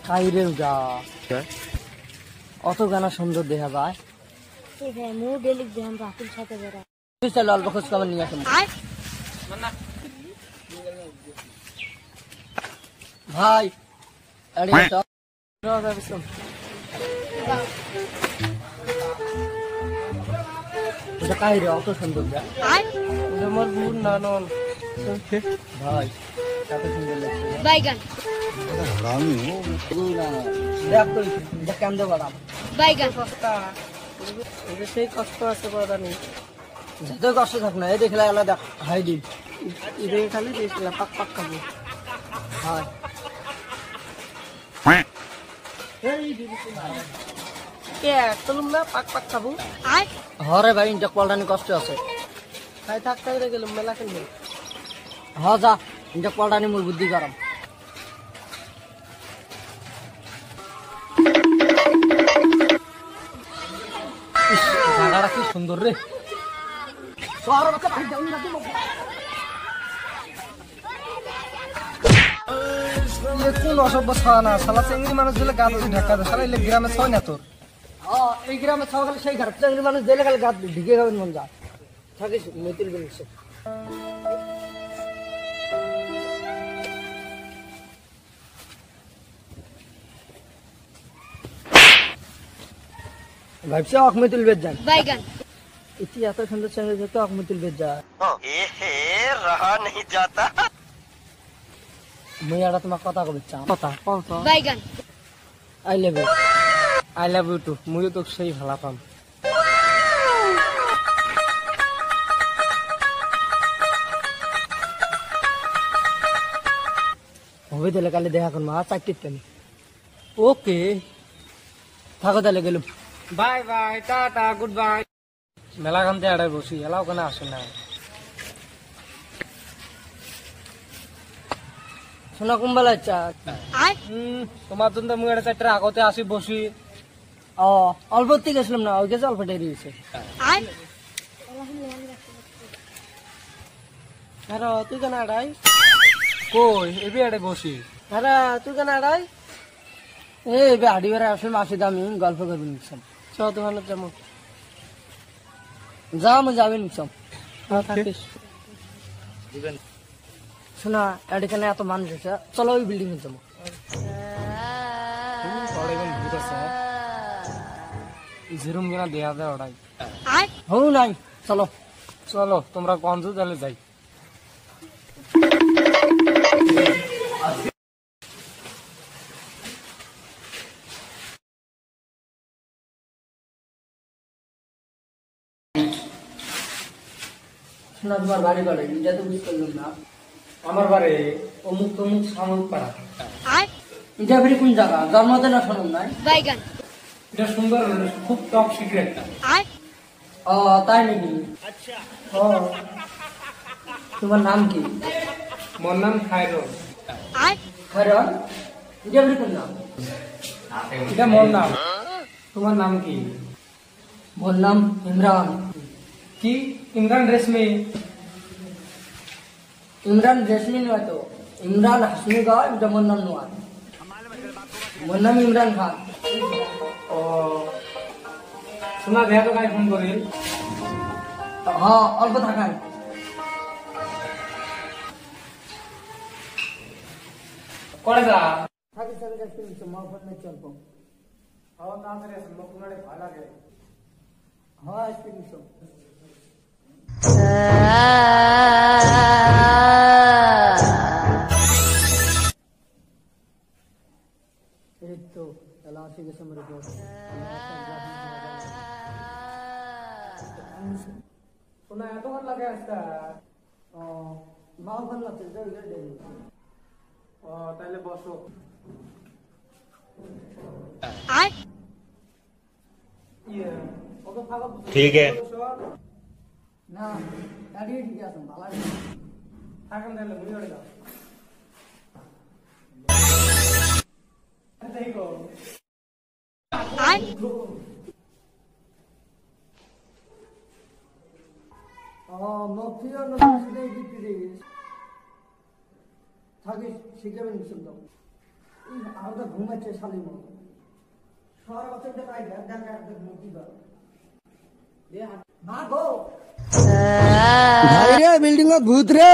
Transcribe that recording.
কাইরে যা অত গানা সুন্দর দেখা যায়। চল অল্প খোঁজ খবর নিয়ে আসুন ভাই। কাহিরে অত সুন্দর আমার বুড় নানন ভাই এত সুন্দর লাগছে কেমন বাদাম সেই কষ্ট আছে কথা নেই যতই কষ্ট থাক না এই দেখলে আলাদা হাই দিন এদের খালি দেখলে পাক পাক খাবো হয় পাক পাক খাবো হরে ভাই ইনটা পল্টানি কষ্ট আছে খাই থাক খাই গেলাম মেলা খেলবে হ যা ইনটা পল্টানি মোর বুদ্ধি গরম জায়গাটা কি সুন্দর রে কোন অসভ্য ছাওয়া না সালা চেঙ্গি মানুষ দিলে গাছ ঢাকা দেয় সালা এলে গ্রামে ছয় না তোর এই গ্রামে ছাওয়া গেলে সেই খারাপ চেঙ্গি মানুষ দিলে গেলে গাছ ঢিকে খাবেন মন যা থাকিস মতিল জিনিস ভাবছি অকমিতুল বেদ যান इतनी आता सुंदर चैनल जो तो अकमतुल बेद जा रहा नहीं जाता मैं यार तुम्हारा कथा को बिच्चा कथा कौन सा बैगन आई लव यू टू मुझे तो सही भला पाम होवे दिले काले देखा कर मां चाकती तनी ओके থাকো তাহলে গেলুম bye bye tata good bye মেলা খানতে আড়াই বসি এলাও কেন আসে না শোনা কুম্বালা চা তোমার জন্য মুই এটা চারটা আগতে আসি বসি অল্প গেছিলাম না ওই গেছে অল্প দেরি হয়েছে হ্যাঁ তুই কেন আড়াই কই এবি আড়াই বসি হ্যাঁ তুই কেন আড়াই এই হাড়ি বেড়া আসলে মাসি দামি গল্প করবি নিচ্ছাম চ তোমার যেমন যা আমি যাবি নিচ্ছাম থাকিস শোনা এখানে এত মানুষ আছে চলো ওই বিল্ডিং এ যাবো ভূত আছে যেরুম কিনা দেয়া যায় ওটাই হৌ নাই চলো চলো তোমরা কনজু তাহলে যাই শোনা তোমার বাড়ি বাড়ি এটা তো বুঝতে পারলাম না আমার বাড়ি অমুক তমুক সামুক পাড়া এটা ফিরে কোন জায়গা জন্মতে না শোনাম নাই এটা সুন্দর খুব টপ সিক্রেট তাই নাকি তোমার নাম কি মোর নাম খায়রন খায়রন এটা ফিরে কোন নাম এটা মোর নাম তোমার নাম কি মোর নাম ইমরান কি ইমরান রেশমি ইমরান রেশমি নয় তো ইমরান হাসমি গাও এটা মোর নাম নয় মোর নাম ইমরান খান ও শোনা দেয়া তো কাই ফোন করিল হ্যাঁ অল্প থাকাই করে যা থাকি থাকি যাচ্ছি মা ফোন মে চলব হ্যাঁ তাড়াতাড়ি আসুন লোক তোমারে ভালো লাগে হ্যাঁ আসতে নিছো तो तलाशी के समर को सुना है तो लगे इसका माँ बन लगते जो इधर दे ताले बसो ये ओके फागा ठीक है ना गाड़ी ठीक है तुम भाला फागन दे ले मुझे ओड़ेगा देखो মফিয়া নসিদে দিতে দিস থাকিস শিখাবেন শুনলাম আর তো ঘুমাচ্ছে শালি মো সর বছরটা পাই দেখা মুক্তি দাও দে না গো ভাই রে বিল্ডিং ভূত রে